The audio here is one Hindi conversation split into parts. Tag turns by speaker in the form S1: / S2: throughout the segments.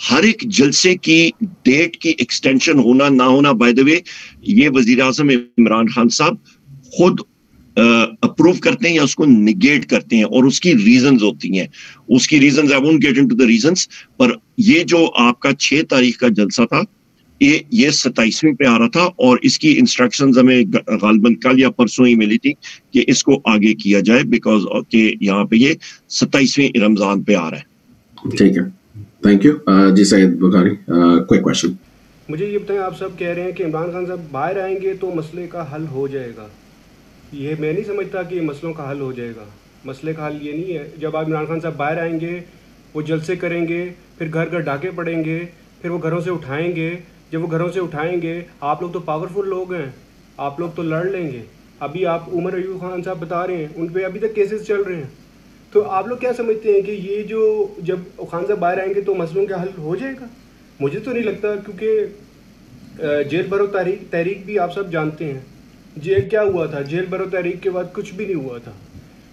S1: हर एक जलसे की डेट की एक्सटेंशन होना ना होना, बाय द वे, ये वजीर आजम इमरान खान साहब खुद अप्रूव करते हैं या उसको निगेट करते हैं, और उसकी रीजंस होती हैं। उसकी reasons, I won't get into the reasons, पर ये जो आपका 6 तारीख का जलसा था, ये 27वीं पे आ रहा था, और इसकी इंस्ट्रक्शंस हमें गालबन कल या परसों ही मिली थी कि इसको आगे किया जाए, बिकॉज के यहाँ पे ये 27वीं रमजान पे आ रहा है।
S2: ठीक है, थैंक यू जी। Saeed Bukhari, quick question.
S3: मुझे ये बताएं, आप सब कह रहे हैं कि इमरान खान साहब बाहर आएंगे तो मसले का हल हो जाएगा। ये मैं नहीं समझता कि मसलों का हल हो जाएगा। मसले का हल ये नहीं है। जब आप इमरान खान साहब बाहर आएंगे, वो जलसे करेंगे, फिर घर घर डाके पड़ेंगे, फिर वो घरों से उठाएंगे। जब वो घरों से उठाएंगे, आप लोग तो पावरफुल लोग हैं, आप लोग तो लड़ लेंगे। अभी आप उमर अयूब खान साहब बता रहे हैं, उन पर अभी तक केसेस चल रहे हैं। तो आप लोग क्या समझते हैं कि ये जो जब खान साहब बाहर आएंगे तो मसलों का हल हो जाएगा? मुझे तो नहीं लगता, क्योंकि जेल भरो तहरीक भी आप सब जानते हैं। जेल क्या हुआ था? जेल भरो तहरीक के बाद कुछ भी नहीं हुआ था।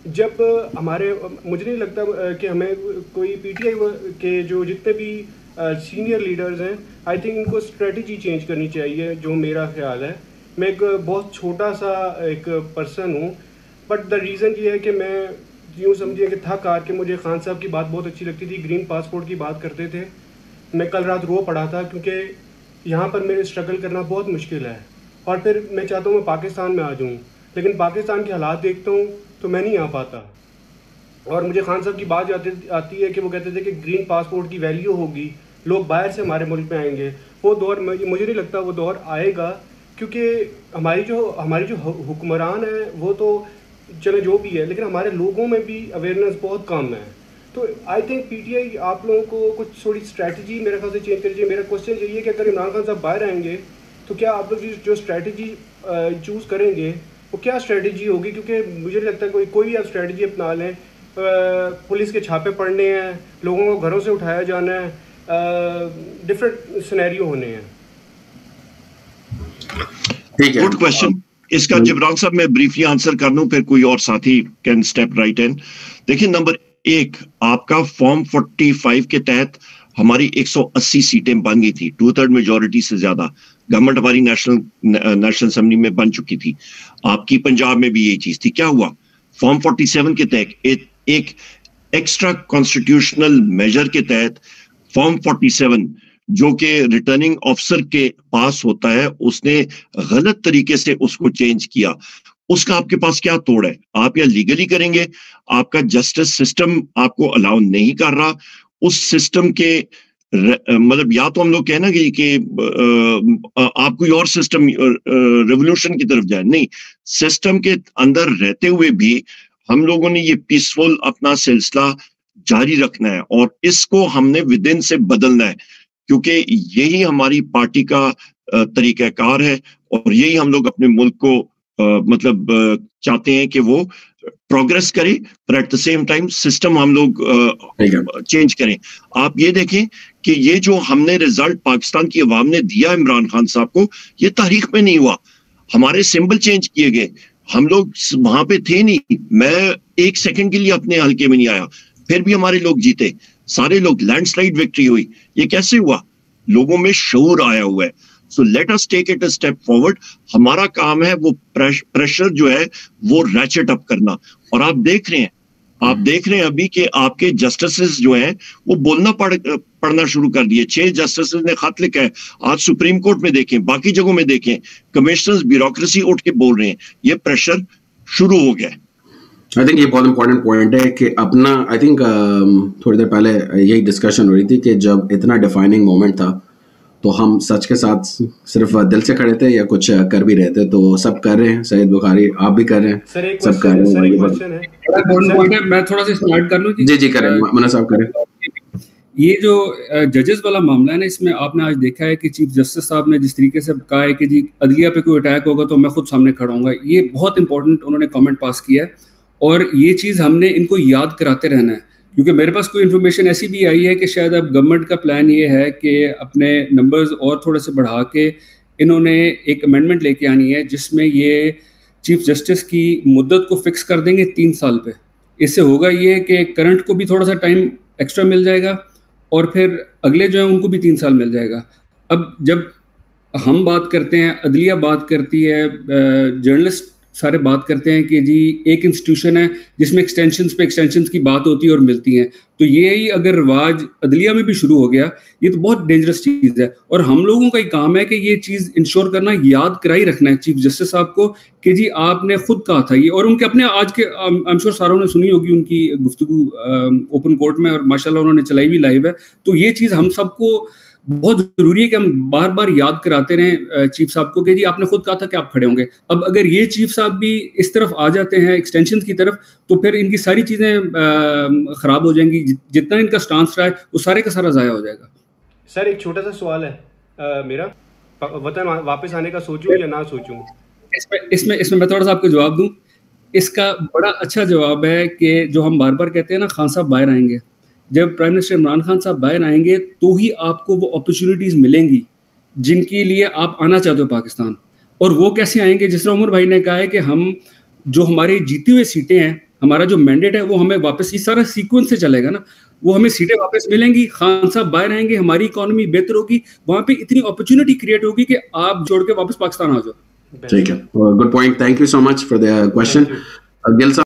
S3: जब हमारे, मुझे नहीं लगता कि हमें कोई पीटीआई के जो जितने भी सीनियर लीडर्स हैं, आई थिंक इनको स्ट्रेटजी चेंज करनी चाहिए, जो मेरा ख्याल है। मैं एक बहुत छोटा सा एक पर्सन हूँ, बट द रीज़न ये है कि मैं यूँ समझिए कि थक हार के मुझे खान साहब की बात बहुत अच्छी लगती थी, ग्रीन पासपोर्ट की बात करते थे। मैं कल रात रो पड़ा था, क्योंकि यहाँ पर मेरे स्ट्रगल करना बहुत मुश्किल है, और फिर मैं चाहता हूँ मैं पाकिस्तान में आ जाऊँ, लेकिन पाकिस्तान के हालात देखता हूँ तो मैं नहीं आ पाता। और मुझे खान साहब की बात आती है कि वो कहते थे कि ग्रीन पासपोर्ट की वैल्यू होगी, लोग बाहर से हमारे मुल्क में आएंगे। वो दौर मुझे नहीं लगता वो दौर आएगा, क्योंकि हमारी जो हुक्मरान है वो तो चलो जो भी है, लेकिन हमारे लोगों में भी अवेयरनेस बहुत कम है। तो आई थिंक पीटीआई आप लोगों को कुछ थोड़ी स्ट्रैटेजी मेरे ख्याल से चेंज करनी चाहिए। मेरा क्वेश्चन यही है कि अगर इमरान खान साहब बाहर आएंगे तो क्या आप लोग जो स्ट्रैटेजी चूज़ करेंगे वो क्या स्ट्रैटेजी होगी? क्योंकि मुझे नहीं लगता कोई भी आप स्ट्रैटेजी अपना लें, पुलिस के छापे पड़ने हैं, लोगों को घरों से उठाया जाना है, डिफरेंट सिनेरियो होने हैं।
S2: ठीक है,
S1: गुड क्वेश्चन। इसका जिब्रान साहब मैं ब्रीफली आंसर कर दूं, फिर कोई और साथी कैन स्टेप राइट इन। देखिए, नंबर 1, आपका फॉर्म 45 के तहत हमारी 180 सीटें बन गई थी, 2/3 मेजोरिटी से ज्यादा। गवर्नमेंट हमारी नेशनल असेंबली में बन चुकी थी। आपकी पंजाब में भी यही चीज थी। क्या हुआ? फॉर्म 47 के तहत एक एक्स्ट्रा कॉन्स्टिट्यूशनल मेजर के तहत फॉर्म 47 जो कि रिटर्निंग ऑफिसर के पास होता है, उसने गलत तरीके से उसको चेंज किया। उसका आपके पास क्या तोड़ है? आप या लीगली करेंगे, आपका जस्टिस सिस्टम आपको अलाउ नहीं कर रहा। उस सिस्टम के मतलब या तो हम लोग कहना कि आप कोई और सिस्टम रेवोल्यूशन की तरफ जाए, नहीं, सिस्टम के अंदर रहते हुए भी हम लोगों ने ये पीसफुल अपना सिलसिला जारी रखना है, और इसको हमने विद इन से बदलना है, क्योंकि यही हमारी पार्टी का तरीकाकार है, और यही हम लोग अपने मुल्क को मतलब चाहते हैं कि वो प्रोग्रेस करे, पर at the same time system हम लोग चेंज करें। आप ये देखें कि ये जो हमने रिजल्ट पाकिस्तान की अवाम ने दिया इमरान खान साहब को, ये तारीख में नहीं हुआ। हमारे सिंबल चेंज किए गए, हम लोग वहां पे थे नहीं। मैं 1 सेकंड के लिए अपने हल्के में नहीं आया, फिर भी हमारे लोग जीते, सारे लोग, लैंडस्लाइड विक्ट्री हुई। ये कैसे हुआ? लोगों में शऊर आया हुआ है। So let us take it a step forward. हमारा काम है वो प्रेशर जो है वो रैचेट अप करना। और आप देख रहे हैं अभी कि आपके जस्टिसेस जो हैं वो बोलना पढ़ना शुरू कर दिए। 6 जस्टिसेस ने खत लिखा है। आज सुप्रीम कोर्ट में देखें, बाकी जगहों में देखें, कमिश्नर्स ब्यूरोक्रेसी उठ के बोल रहे हैं। ये प्रेशर शुरू हो गया है।
S2: आई थिंक ये बहुत इंपॉर्टेंट पॉइंट है कि अपना, आई थिंक थोड़ी देर पहले यही डिस्कशन हो रही थी कि जब इतना डिफाइनिंग मोमेंट था तो हम सच के साथ सिर्फ दिल से खड़े थे या कुछ कर भी रहे थे? तो सब कर रहे हैं, सईद बुखारी आप भी कर रहे हैं, सब कर रहे हैं।
S4: मैं थोड़ा सा स्टार्ट कर लूं?
S2: जी करें, मना साहब करें।
S4: ये जो जजेस वाला मामला है ना, इसमें आपने आज देखा है कि चीफ जस्टिस साहब ने जिस तरीके से कहा है कि जी अदलिया पे कोई अटैक होगा तो मैं खुद सामने खड़ा हूँगा, ये बहुत इंपॉर्टेंट उन्होंने कमेंट पास किया है, और ये चीज़ हमने इनको याद कराते रहना है। क्योंकि मेरे पास कोई इन्फॉर्मेशन ऐसी भी आई है कि शायद अब गवर्नमेंट का प्लान ये है कि अपने नंबर्स और थोड़े से बढ़ा के इन्होंने एक अमेंडमेंट लेके आनी है जिसमें ये चीफ जस्टिस की मुद्दत को फिक्स कर देंगे 3 साल पे। इससे होगा ये कि करंट को भी थोड़ा सा टाइम एक्स्ट्रा मिल जाएगा और फिर अगले जो है उनको भी 3 साल मिल जाएगा। अब जब हम बात करते हैं, अदलिया बात करती है, जर्नलिस्ट सारे बात करते हैं कि जी एक इंस्टीट्यूशन है जिसमें एक्सटेंशंस पे एक्सटेंशंस की बात होती है और मिलती हैं, तो ये ही अगर रिवाज अदलिया में भी शुरू हो गया, ये तो बहुत डेंजरस चीज़ है। और हम लोगों का ही काम है कि ये चीज़ इंश्योर करना, याद कराई रखना है चीफ जस्टिस साहब को कि जी आपने खुद कहा था ये, और उनके अपने आज के आई एम श्योर सारों ने सुनी होगी उनकी गुफ्तगू ओपन कोर्ट में, और माशाल्लाह उन्होंने चलाई भी लाइव है। तो ये चीज़ हम सबको बहुत जरूरी है कि हम बार बार याद कराते रहें चीफ साहब को कि जी आपने खुद कहा था कि आप खड़े होंगे। अब अगर ये चीफ साहब भी इस तरफ आ जाते हैं एक्सटेंशन की तरफ, तो फिर इनकी सारी चीजें खराब हो जाएंगी। जितना इनका स्टांस रहा है वो सारे का सारा जाया हो जाएगा।
S3: सर एक छोटा सा सवाल है मेरा, वतन वापस आने का सोचूं या ना सोचूं?
S4: इसमें मैं थोड़ा सा आपको जवाब दूं। इसका बड़ा अच्छा जवाब है कि जो हम बार बार कहते हैं ना, खान साहब बाहर आएंगे, जब प्राइम मिनिस्टर इमरान खान साहब बाहर आएंगे तो ही आपको वो अपॉर्चुनिटीज मिलेंगी जिनके लिए आप आना चाहते हो पाकिस्तान। और वो कैसे आएंगे? जिस तरह उमर भाई ने कहा है कि हम जो हमारी जीती हुई सीटें हैं, हमारा जो मैंडेट है वो हमें वापस, इस सारा सीक्वेंस से चलेगा ना, वो हमें सीटें वापस मिलेंगी, खान साहब बाहर आएंगे, हमारी इकोनॉमी बेहतर होगी, वहां पे इतनी अपॉर्चुनिटी क्रिएट होगी कि आप जोड़ के वापस पाकिस्तान आ जाओ।
S2: ठीक है, good point, thank you so much for the question Gill साहब।